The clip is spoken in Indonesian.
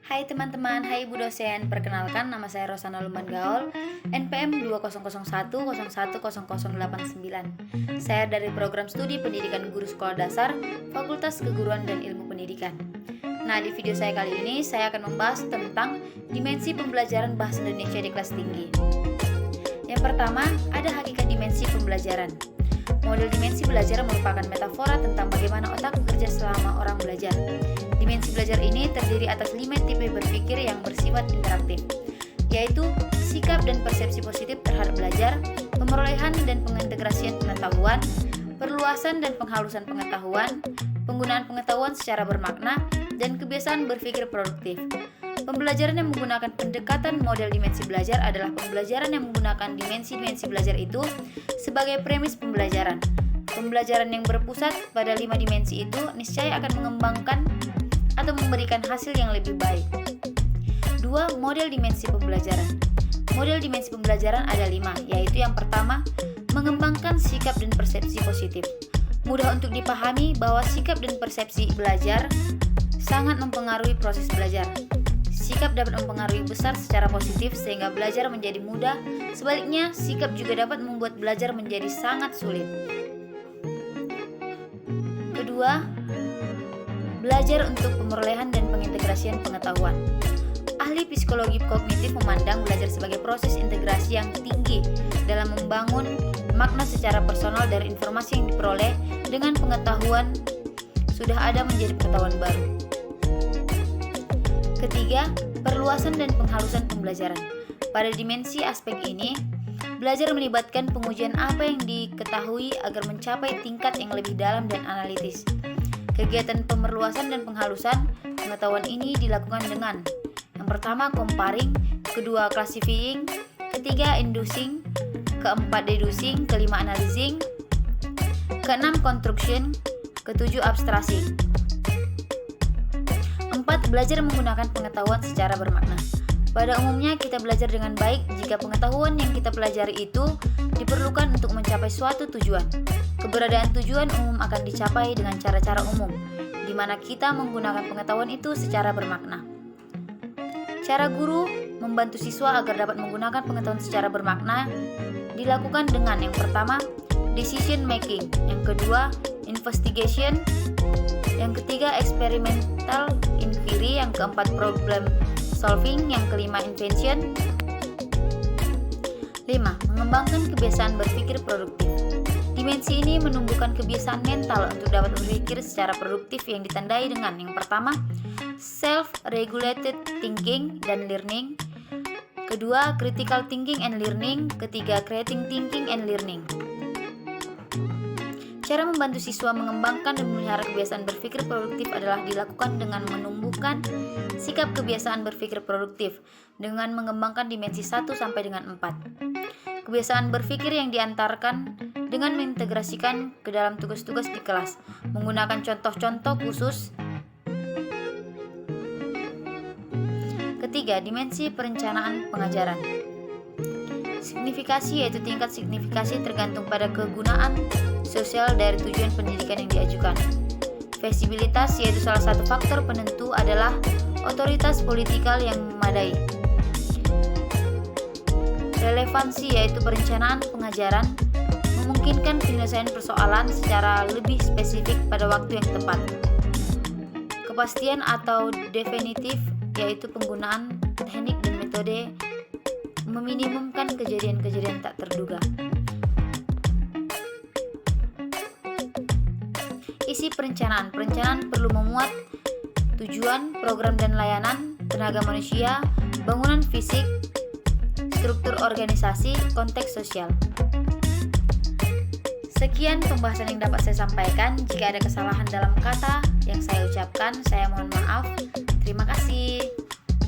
Hai teman-teman, hai Ibu dosen. Perkenalkan, nama saya Rosana Luman Gaul, NPM 2001010089. Saya dari Program Studi Pendidikan Guru Sekolah Dasar, Fakultas Keguruan dan Ilmu Pendidikan. Nah, di video saya kali ini saya akan membahas tentang dimensi pembelajaran bahasa Indonesia di kelas tinggi. Yang pertama, ada hakikat dimensi pembelajaran. Model dimensi belajar merupakan metafora tentang bagaimana otak bekerja selama orang belajar. Dimensi belajar ini terdiri atas 5 tipe berpikir yang bersifat interaktif, yaitu sikap dan persepsi positif terhadap belajar, pemerolehan dan pengintegrasian pengetahuan, perluasan dan penghalusan pengetahuan, penggunaan pengetahuan secara bermakna, dan kebiasaan berpikir produktif. Pembelajaran yang menggunakan pendekatan model dimensi belajar adalah pembelajaran yang menggunakan dimensi-dimensi belajar itu sebagai premis pembelajaran. Pembelajaran yang berpusat pada 5 dimensi itu niscaya akan mengembangkan atau memberikan hasil yang lebih baik. 2. Model dimensi pembelajaran. Model dimensi pembelajaran ada 5, yaitu yang pertama, mengembangkan sikap dan persepsi positif. Mudah untuk dipahami bahwa sikap dan persepsi belajar sangat mempengaruhi proses belajar. Sikap dapat mempengaruhi besar secara positif sehingga belajar menjadi mudah. Sebaliknya, sikap juga dapat membuat belajar menjadi sangat sulit. Kedua, belajar untuk pemerolehan dan pengintegrasian pengetahuan. Ahli psikologi kognitif memandang belajar sebagai proses integrasi yang tinggi dalam membangun makna secara personal dari informasi yang diperoleh dengan pengetahuan sudah ada menjadi pengetahuan baru. Ketiga, perluasan dan penghalusan pembelajaran. Pada dimensi aspek ini, belajar melibatkan pengujian apa yang diketahui agar mencapai tingkat yang lebih dalam dan analitis. Kegiatan pemerluasan dan penghalusan pengetahuan ini dilakukan dengan yang pertama, comparing, kedua, classifying, ketiga, inducing, keempat, deducing, kelima, analyzing, keenam, construction, ketujuh, abstraksi. 4. Belajar menggunakan pengetahuan secara bermakna. Pada umumnya kita belajar dengan baik jika pengetahuan yang kita pelajari itu diperlukan untuk mencapai suatu tujuan. Keberadaan tujuan umum akan dicapai dengan cara-cara umum, di mana kita menggunakan pengetahuan itu secara bermakna. Cara guru membantu siswa agar dapat menggunakan pengetahuan secara bermakna dilakukan dengan yang pertama, decision making, yang kedua, investigation, yang ketiga, experimental inquiry, yang keempat, problem solving, yang kelima, invention. 5. Mengembangkan kebiasaan berpikir produktif. Dimensi ini menumbuhkan kebiasaan mental untuk dapat berpikir secara produktif yang ditandai dengan yang pertama, self-regulated thinking dan learning. Kedua, critical thinking and learning. Ketiga, creative thinking and learning. Cara membantu siswa mengembangkan dan memelihara kebiasaan berpikir produktif adalah dilakukan dengan menumbuhkan sikap kebiasaan berpikir produktif dengan mengembangkan dimensi 1 sampai dengan 4. Kebiasaan berpikir yang diantarkan dengan mengintegrasikan ke dalam tugas-tugas di kelas, menggunakan contoh-contoh khusus. Ketiga, dimensi perencanaan pengajaran. Signifikasi yaitu tingkat signifikasi tergantung pada kegunaan sosial dari tujuan pendidikan yang diajukan. Fleksibilitas yaitu salah satu faktor penentu adalah otoritas politikal yang memadai. Relevansi yaitu perencanaan pengajaran memungkinkan penyelesaian persoalan secara lebih spesifik pada waktu yang tepat. Kepastian atau definitif yaitu penggunaan teknik dan metode meminimumkan kejadian-kejadian tak terduga. Isi perencanaan. Perencanaan perlu memuat tujuan, program dan layanan, tenaga manusia, bangunan fisik, struktur organisasi, konteks sosial. Sekian pembahasan yang dapat saya sampaikan. Jika ada kesalahan dalam kata yang saya ucapkan, saya mohon maaf. Terima kasih.